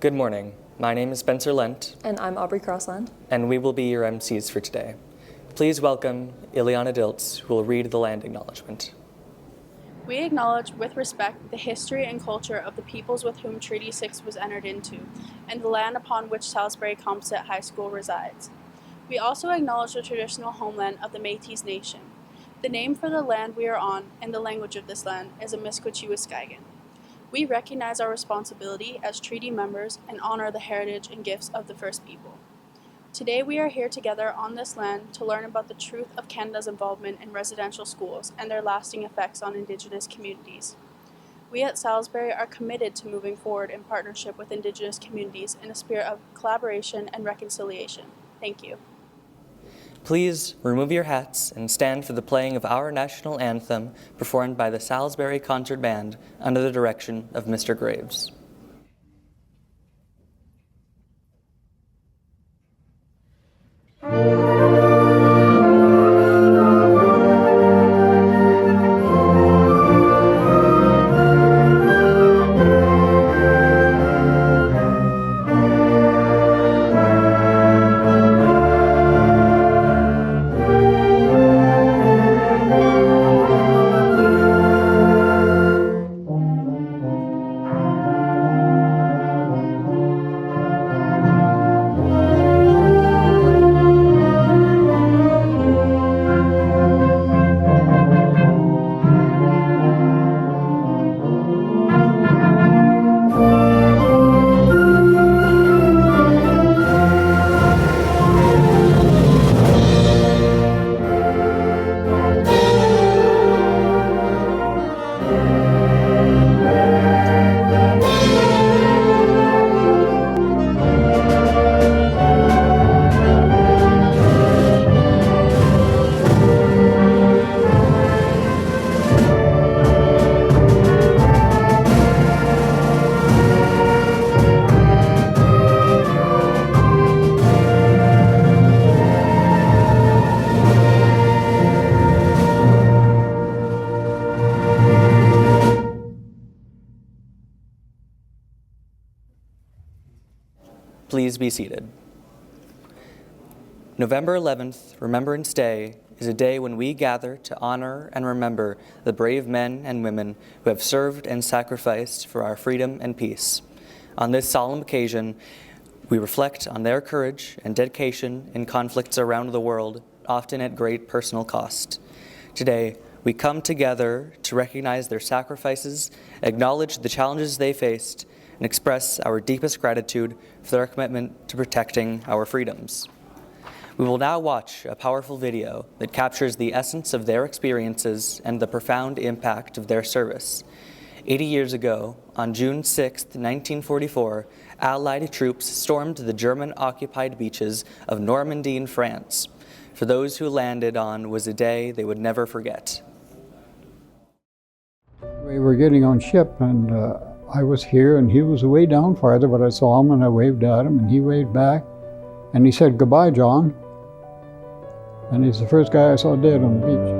Good morning. My name is Spencer Lent. And I'm Aubrey Crossland. And we will be your MCs for today. Please welcome Ileana Diltz, who will read the land acknowledgement. We acknowledge with respect the history and culture of the peoples with whom Treaty 6 was entered into, and the land upon which Salisbury Composite High School resides. We also acknowledge the traditional homeland of the Métis Nation. The name for the land we are on and the language of this land is Amiskwaciwâskahikan. We recognize our responsibility as treaty members and honor the heritage and gifts of the First People. Today we are here together on this land to learn about the truth of Canada's involvement in residential schools and their lasting effects on Indigenous communities. We at Salisbury are committed to moving forward in partnership with Indigenous communities in a spirit of collaboration and reconciliation. Thank you. Please remove your hats and stand for the playing of our national anthem performed by the Salisbury Concert Band under the direction of Mr. Graves. Please be seated. November 11th, Remembrance Day, is a day when we gather to honor and remember the brave men and women who have served and sacrificed for our freedom and peace. On this solemn occasion, we reflect on their courage and dedication in conflicts around the world, often at great personal cost. Today, we come together to recognize their sacrifices, acknowledge the challenges they faced, and express our deepest gratitude for their commitment to protecting our freedoms. We will now watch a powerful video that captures the essence of their experiences and the profound impact of their service. 80 years ago, on June 6, 1944, Allied troops stormed the German-occupied beaches of Normandy in France. For those who landed on was a day they would never forget. We were getting on ship, and I was here and he was way down farther, but I saw him and I waved at him and he waved back and he said, "Goodbye, John." And he's the first guy I saw dead on the beach.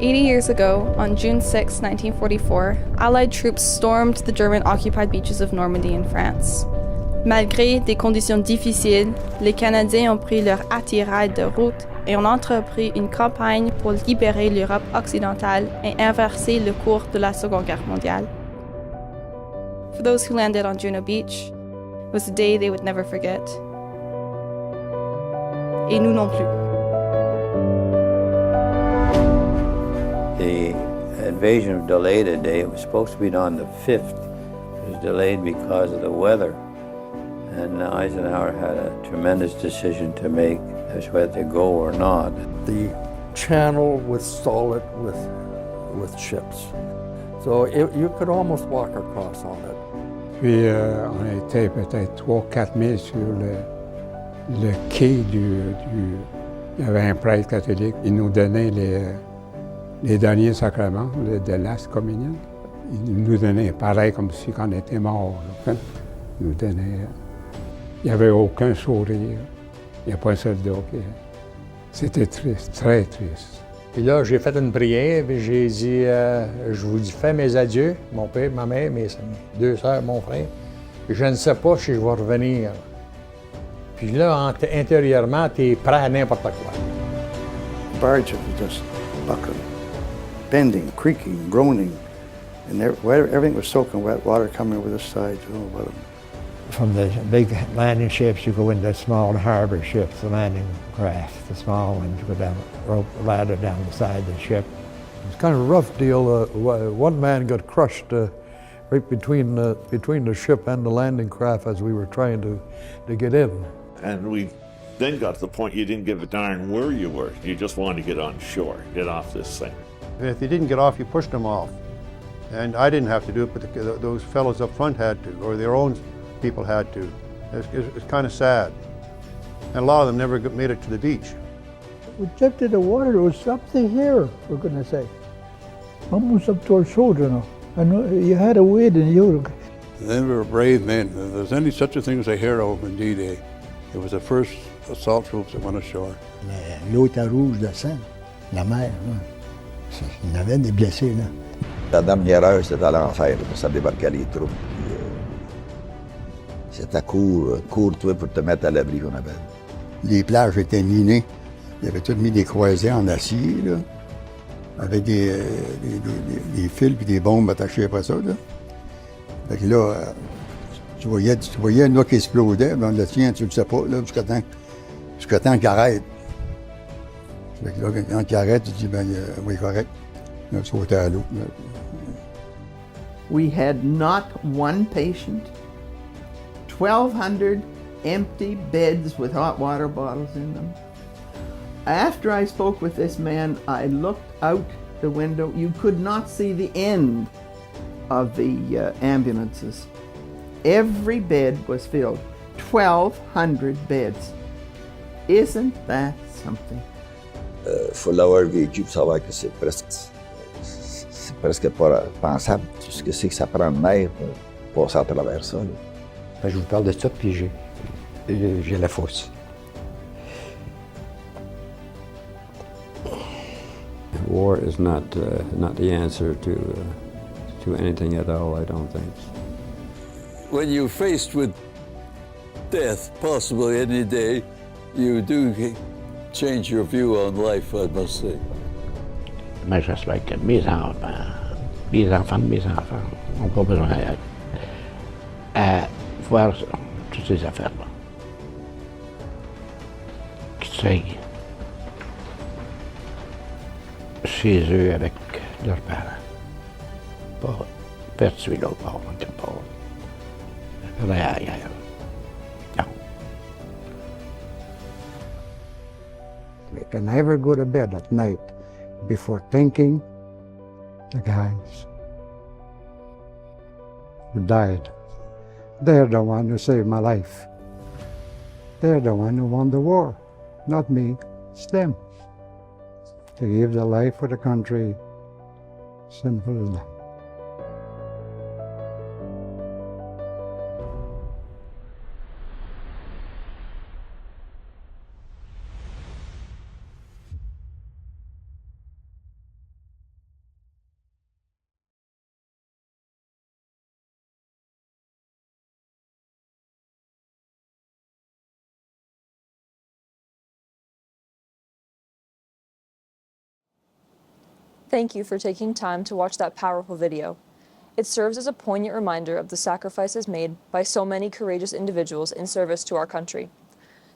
80 years ago, on June 6, 1944, Allied troops stormed the German-occupied beaches of Normandy in France. Malgré des conditions difficiles, les Canadiens ont pris leur attirail de route et ont entrepris une campagne pour libérer l'Europe occidentale et inverser le cours de la Seconde Guerre mondiale. For those who landed on Juno Beach, it was a day they would never forget. Et nous non plus. The invasion was delayed a day. It was supposed to be on the 5th. It was delayed because of the weather. And Eisenhower had a tremendous decision to make as to whether to go or not. The channel was solid with ships. So you could almost walk across on it. Puis on était peut-être 3-4 000 sur le quai du... Il y avait un prêtre catholique. Il nous donnait les derniers sacrements de l'As communion. Il nous donnait pareil comme si on était mort. Il nous donnait... Il n'y avait aucun sourire. Il n'y a pas un seul dos. C'était triste, très triste. Puis là, j'ai fait une prière, puis j'ai dit, je vous fais mes adieux, mon père, ma mère, mes deux sœurs, mon frère. Je ne sais pas si je vais revenir. Puis là, intérieurement, tu es prêt à n'importe quoi. The barge was just buckling, bending, creaking, groaning, and everything was soaking wet, water coming over the sides. Oh, what a... From the big landing ships, you go into small harbor ships, the landing craft, the small ones, you go down a rope ladder down the side of the ship. It's kind of a rough deal. One man got crushed right between the ship and the landing craft as we were trying to get in. And we then got to the point you didn't give a darn where you were. You just wanted to get on shore, get off this thing. If you didn't get off, you pushed them off. And I didn't have to do it, but those fellows up front had to, or their own people had to. It's kind of sad. And a lot of them never made it to the beach. We jumped in the water, there was something here, for goodness sake. Almost up to our shoulder now. And you had to wait and you... They were brave men. If there's any such a thing as a hero in D-Day, it was the first assault troops that went ashore. L'eau était rouge de sang, la mer. Il y avait des blessés là. La dernière heure, c'était l'enfer, ça débarquait les troupes. C'était cours-toi pour te mettre à l'abri, qu'on appelle. Les plages étaient minées. Ils avaient tous mis des croisées en acier, là, avec des fils et des bombes attachées après ça. Là. Fait que là, tu voyais une eau qui explosait, ben le tien, tu le sais pas, là, jusqu'à temps qu'il arrête. Fait que là, quand il arrête, tu dis, ben oui, correct. Là, tu sautais à l'eau. We had not one patient, 1,200 empty beds with hot water bottles in them. After I spoke with this man, I looked out the window. You could not see the end of the ambulances. Every bed was filled. 1,200 beds. Isn't that something? Faut l'avoir vécu pour savoir que c'est presque pas pensable. Tout ce que c'est que ça prend de nerfs pour passer à travers ça. Ben, je vous parle de ça, puis j'ai la fosse. War is not the answer to anything at all, I don't think. When you're faced with death, possibly any day, you do change your view on life, I must say. Mais j'espère que mes enfants de mes enfants n'ont pas besoin à voir toutes ces affaires-là. Qu'ils soient chez eux avec leurs parents. Pas pertuis l'autre bord, quelque part. Ailleurs. Non. We can never go to bed at night before thinking the guys who died. They're the one who saved my life. They're the one who won the war, not me, it's them. To give their life for the country, simple as that. Thank you for taking time to watch that powerful video. It serves as a poignant reminder of the sacrifices made by so many courageous individuals in service to our country.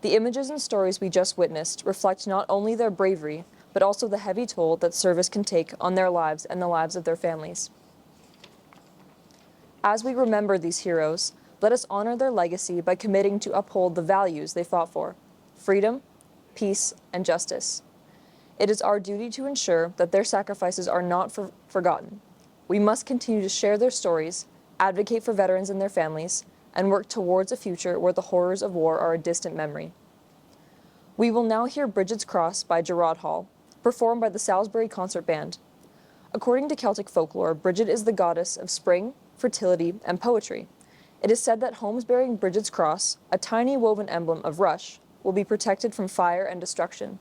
The images and stories we just witnessed reflect not only their bravery, but also the heavy toll that service can take on their lives and the lives of their families. As we remember these heroes, let us honor their legacy by committing to uphold the values they fought for: freedom, peace, and justice. It is our duty to ensure that their sacrifices are not forgotten. We must continue to share their stories, advocate for veterans and their families, and work towards a future where the horrors of war are a distant memory. We will now hear Bridget's Cross by Gerard Hall, performed by the Salisbury Concert Band. According to Celtic folklore, Bridget is the goddess of spring, fertility, and poetry. It is said that homes bearing Bridget's Cross, a tiny woven emblem of rush, will be protected from fire and destruction.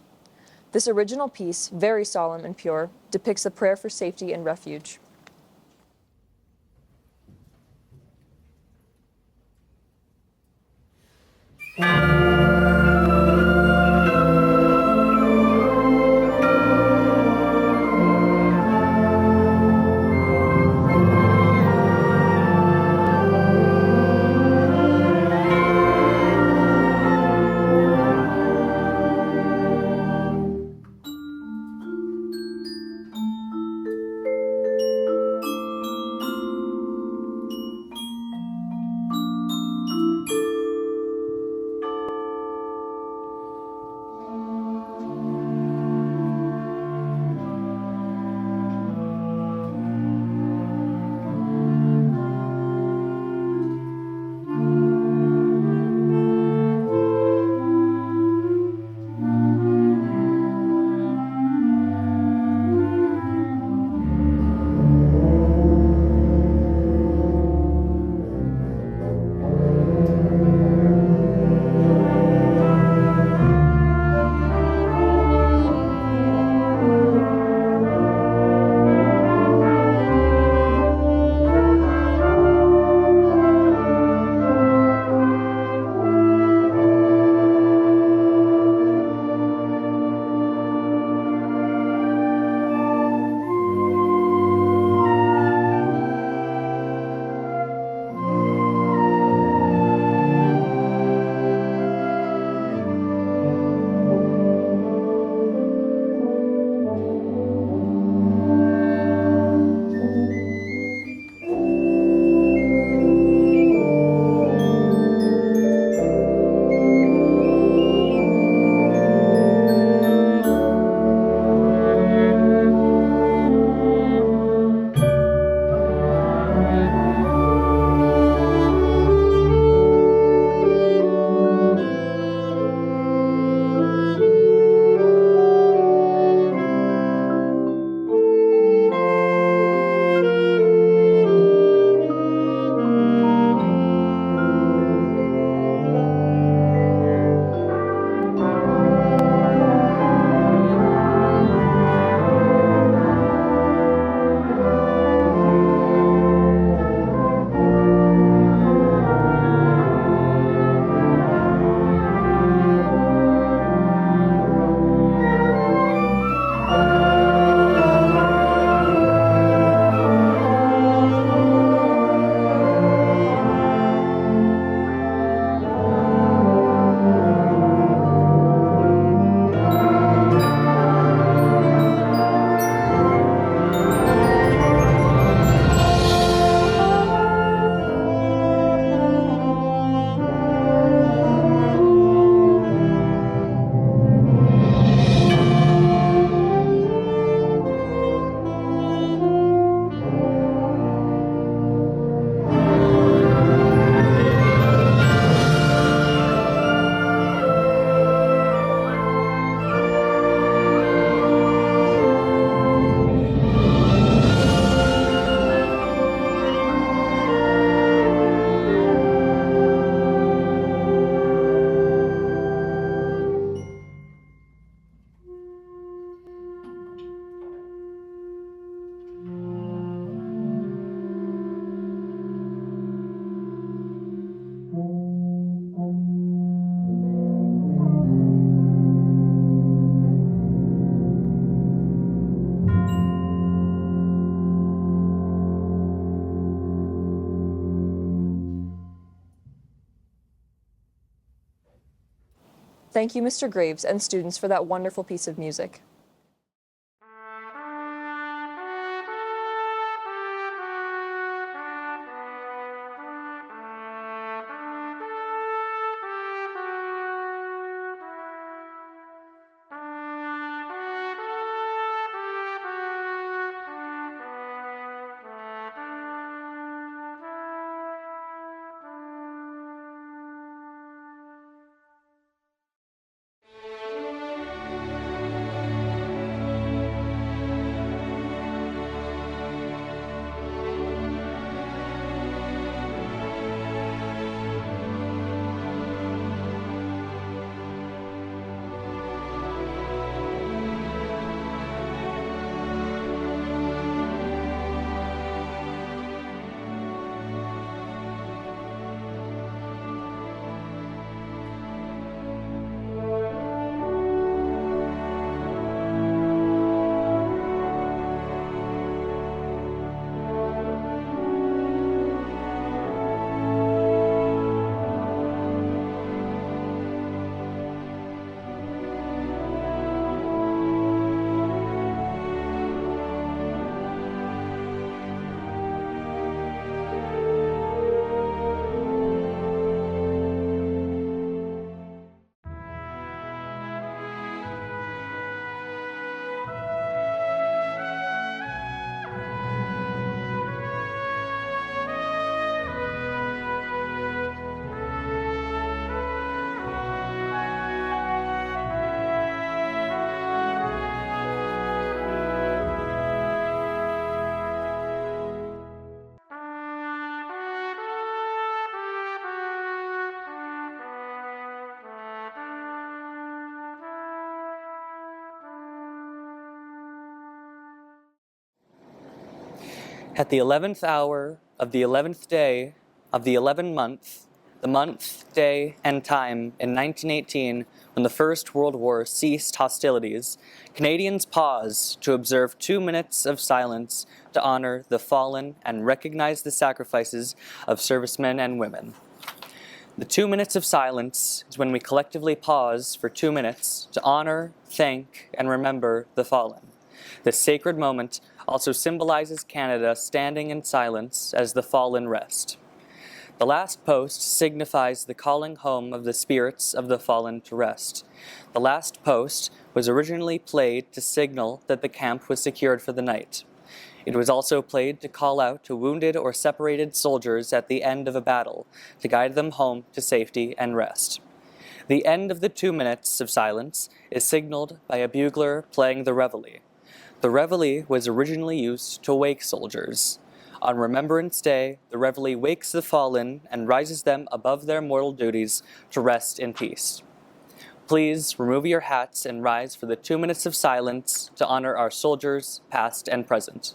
This original piece, very solemn and pure, depicts a prayer for safety and refuge. Thank you, Mr. Graves and students, for that wonderful piece of music. At the 11th hour of the 11th day of the 11th month, the month, day, and time in 1918, when the First World War ceased hostilities, Canadians paused to observe 2 minutes of silence to honor the fallen and recognize the sacrifices of servicemen and women. The 2 minutes of silence is when we collectively pause for 2 minutes to honor, thank, and remember the fallen. This sacred moment also symbolizes Canada standing in silence as the fallen rest. The last post signifies the calling home of the spirits of the fallen to rest. The last post was originally played to signal that the camp was secured for the night. It was also played to call out to wounded or separated soldiers at the end of a battle, to guide them home to safety and rest. The end of the 2 minutes of silence is signaled by a bugler playing the reveille. The reveille was originally used to wake soldiers. On Remembrance Day, the reveille wakes the fallen and rises them above their mortal duties to rest in peace. Please remove your hats and rise for the 2 minutes of silence to honor our soldiers, past and present.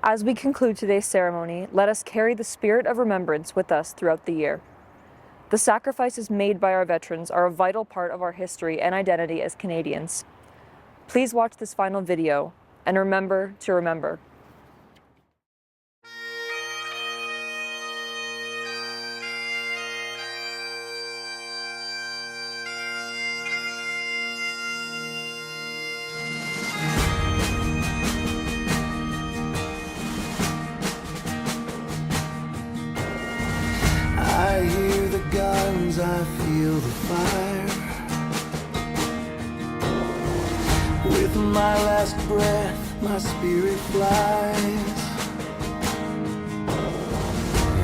As we conclude today's ceremony, let us carry the spirit of remembrance with us throughout the year. The sacrifices made by our veterans are a vital part of our history and identity as Canadians. Please watch this final video and remember to remember. I hear the guns, I feel the fire. With my last breath, my spirit flies.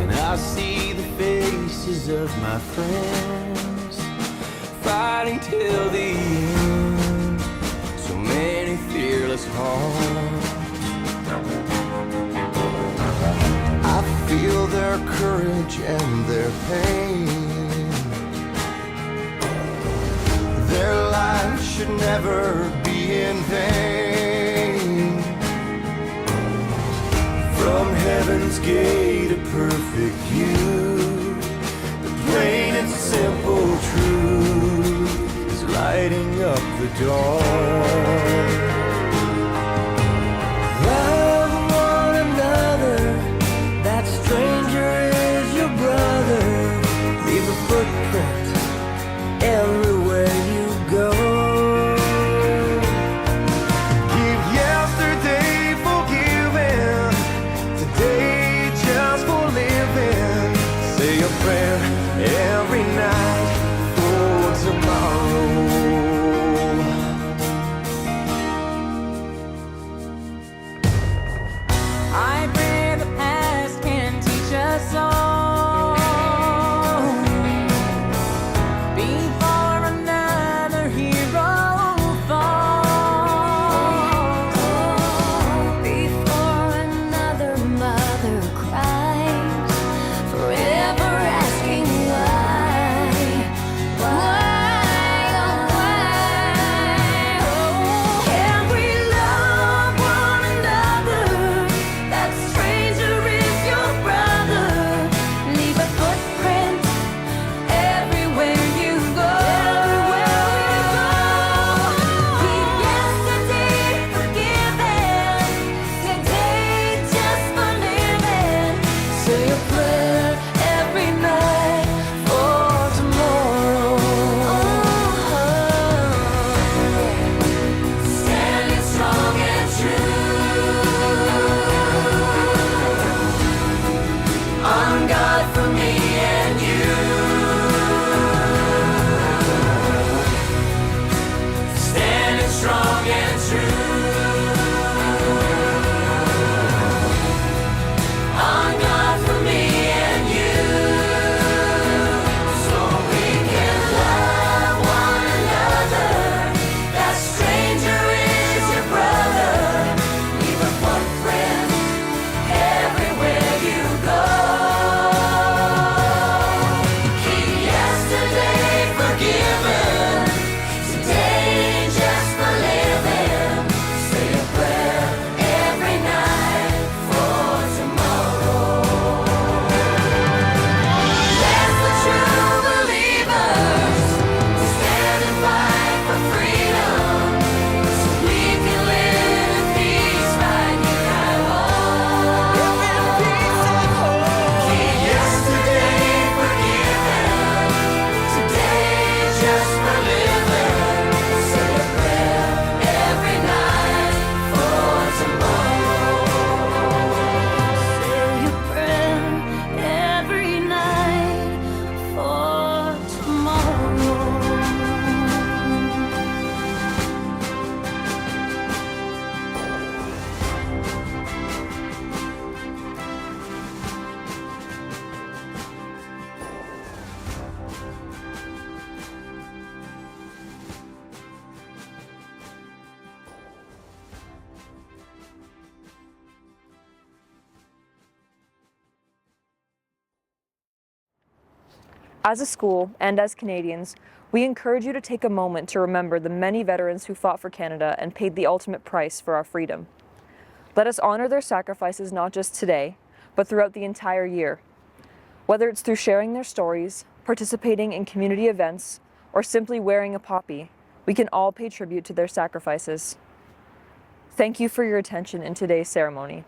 And I see the faces of my friends, fighting till the end. So many fearless hearts. I feel their courage and their pain. Their lives should never be in vain. From heaven's gate, a perfect view. The plain and simple truth is lighting up the dawn. Love one another. That stranger is your brother. Leave a footprint everywhere you go. Give yesterday forgiven, today just for living. Say a prayer every night for tomorrow. I pray the past can teach us all. Before another hero falls, before another mother cries, forever asking why, oh why? Can we love one another? That's As a school and as Canadians, we encourage you to take a moment to remember the many veterans who fought for Canada and paid the ultimate price for our freedom. Let us honor their sacrifices not just today, but throughout the entire year. Whether it's through sharing their stories, participating in community events, or simply wearing a poppy, we can all pay tribute to their sacrifices. Thank you for your attention in today's ceremony.